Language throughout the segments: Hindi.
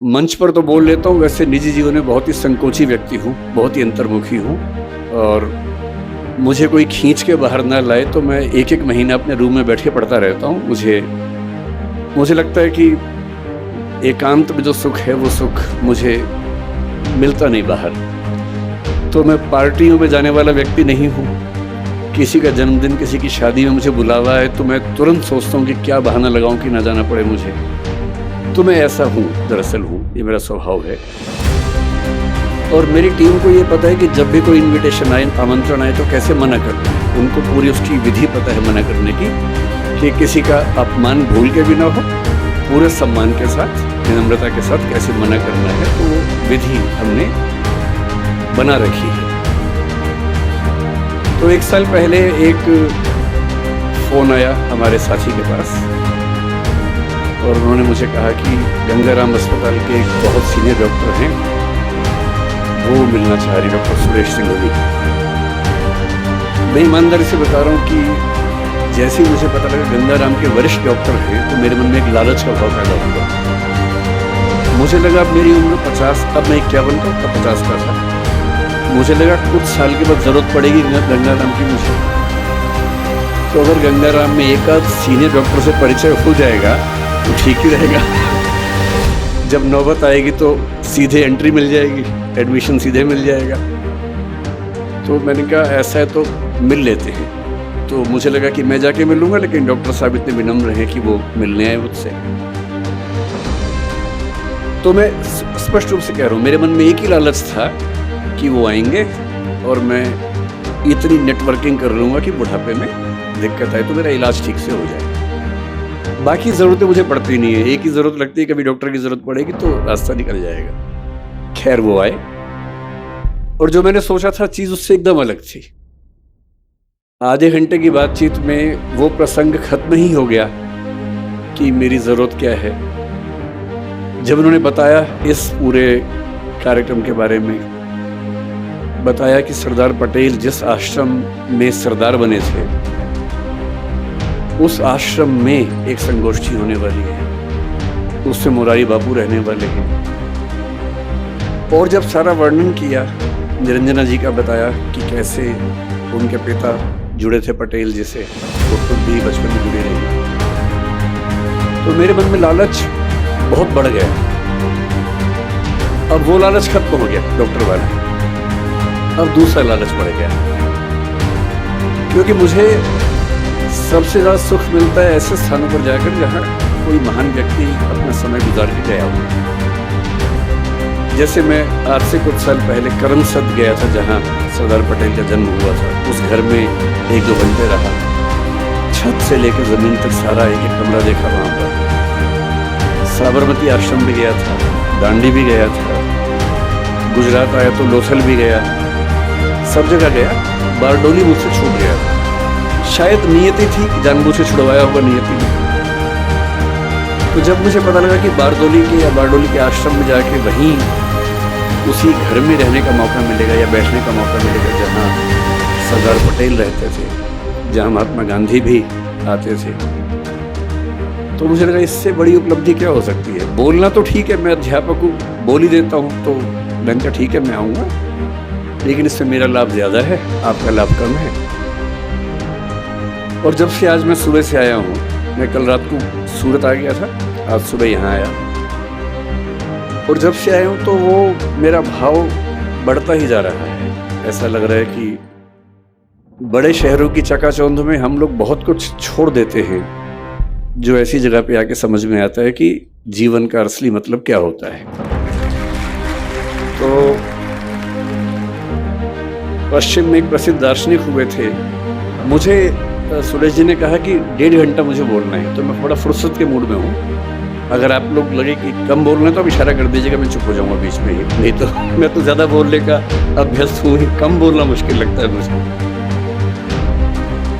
मंच पर तो बोल लेता हूँ, वैसे निजी जीवन में बहुत ही संकोची व्यक्ति हूँ, बहुत ही अंतर्मुखी हूँ और मुझे कोई खींच के बाहर ना लाए तो मैं एक-एक महीना अपने रूम में बैठ के पढ़ता रहता हूँ। मुझे लगता है कि एकांत में जो सुख है वो सुख मुझे मिलता नहीं बाहर। तो मैं पार्टियों में जाने वाला व्यक्ति नहीं हूँ। किसी का जन्मदिन, किसी की शादी में मुझे बुलावा है तो मैं तुरंत सोचता हूँ कि क्या बहाना लगाऊँ कि ना जाना पड़े मुझे। तो मैं ऐसा हूँ, दरअसल हूँ, ये मेरा स्वभाव है। और मेरी टीम को ये पता है कि जब भी कोई इनविटेशन आए, आमंत्रण आए तो कैसे मना करना है। उनको पूरी उसकी विधि पता है मना करने की, कि किसी का अपमान भूल के भी ना हो, पूरे सम्मान के साथ, विनम्रता के साथ कैसे मना करना है। तो वो विधि हमने बना रखी है। तो 1 साल पहले एक फ़ोन आया हमारे साथी के पास और उन्होंने मुझे कहा कि गंगाराम अस्पताल के एक बहुत सीनियर डॉक्टर हैं, वो मिलना चाह रही, डॉक्टर सुरेश सिंघवी। मैं ईमानदारी से बता रहा हूँ कि जैसे ही मुझे पता लगा गंगाराम के वरिष्ठ डॉक्टर हैं तो मेरे मन में एक लालच का भाव पैदा हुआ। मुझे लगा अब मेरी उम्र 50, अब मैं 51 का, तब 50 का था। मुझे लगा कुछ साल के बाद ज़रूरत पड़ेगी गंगाराम की मुझे। तो अगर गंगाराम में एक आध सीनियर डॉक्टर से परिचय हो जाएगा तो ठीक ही रहेगा। जब नौबत आएगी तो सीधे एंट्री मिल जाएगी, एडमिशन सीधे मिल जाएगा। तो मैंने कहा ऐसा है तो मिल लेते हैं। तो मुझे लगा कि मैं जाके मिलूंगा, लेकिन डॉक्टर साहब इतने विनम्र हैं कि वो मिलने आए मुझसे। तो मैं स्पष्ट रूप से कह रहा हूँ, मेरे मन में एक ही लालच था कि वो आएंगे और मैं इतनी नेटवर्किंग कर लूँगा कि बुढ़ापे में दिक्कत आए तो मेरा इलाज ठीक से हो जाए। बाकी ज़रूरतें मुझे पड़ती नहीं है, एक ही ज़रूरत लगती है, कभी डॉक्टर की ज़रूरत पड़ेगी तो रास्ता निकल जाएगा। खैर वो आए और जो मैंने सोचा था चीज़ उससे एकदम अलग थी। आधे घंटे की बातचीत में वो प्रसंग खत्म ही हो गया कि मेरी ज़रूरत क्या है। जब उन्होंने बताया इस पूरे कार्यक्रम के बारे में, बताया कि सरदार पटेल जिस आश्रम में सरदार बने थे उस आश्रम में एक संगोष्ठी होने वाली है, उससे मुरारी बापू रहने वाले हैं। और जब सारा वर्णन किया, निरंजना जी का बताया कि कैसे उनके पिता जुड़े थे पटेल जी से, वो खुद भी बचपन में जुड़े रहे, तो मेरे मन में लालच बहुत बढ़ गया। अब वो लालच खत्म हो गया डॉक्टर वाला, अब दूसरा लालच बढ़ गया, क्योंकि मुझे सबसे ज़्यादा सुख मिलता है ऐसे स्थानों पर जाकर जहाँ कोई महान व्यक्ति अपना समय गुजार के गया हो। जैसे मैं आज से कुछ साल पहले करमसद गया था, जहाँ सरदार पटेल का जन्म हुआ था। उस घर में 1-2 घंटे रहा, छत से लेकर ज़मीन तक सारा एक कमरा देखा वहाँ पर। साबरमती आश्रम भी गया था, दांडी भी गया था, गुजरात आया तो लोथल भी गया, सब जगह गया। बारडोली मुझसे छूट गया था, शायद नियति थी, जानबूझ के छुड़वाया होगा नियति ने। तो जब मुझे पता लगा कि बारडोली के आश्रम में जाके वहीं उसी घर में रहने का मौका मिलेगा या बैठने का मौका मिलेगा जहाँ सरदार पटेल रहते थे, जहाँ महात्मा गांधी भी आते थे, तो मुझे लगा इससे बड़ी उपलब्धि क्या हो सकती है। बोलना तो ठीक है, मैं अध्यापक हूँ, बोल ही देता हूँ, तो मैंने कहा ठीक है मैं आऊँगा, लेकिन इससे मेरा लाभ ज़्यादा है, आपका लाभ कम है। और जब से आज मैं सुबह से आया हूँ, मैं कल रात को सूरत आ गया था, आज सुबह यहाँ आया, और जब से आया हूँ तो वो मेरा भाव बढ़ता ही जा रहा है। ऐसा लग रहा है कि बड़े शहरों की चकाचौंध में हम लोग बहुत कुछ छोड़ देते हैं, जो ऐसी जगह पे आके समझ में आता है कि जीवन का असली मतलब क्या होता है। तो पश्चिम में एक प्रसिद्ध दार्शनिक हुए थे, मुझे सुरेश जी ने कहा कि 1.5 घंटा मुझे बोलना है, तो मैं थोड़ा फुर्सत के मूड में हूँ। अगर आप लोग लगे कि कम बोलना है तो आप इशारा कर दीजिएगा, मैं चुप हो जाऊँगा बीच में ही, नहीं तो मैं तो ज़्यादा बोलने का अभ्यस्त हूँ ही, कम बोलना मुश्किल लगता है मुझे।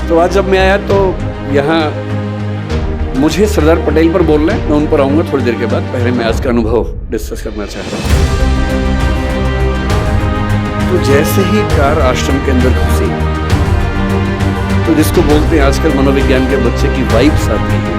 तो आज जब मैं आया तो यहाँ मुझे सरदार पटेल पर बोलना है, मैं उन पर आऊँगा थोड़ी देर के बाद। पहले मैं आज का अनुभव डिस्कस करना चाहता हूँ। तो जैसे ही कार आश्रम के अंदर घुसी तो जिसको बोलते हैं आजकल मनोविज्ञान के बच्चे की वाइब्स आती है,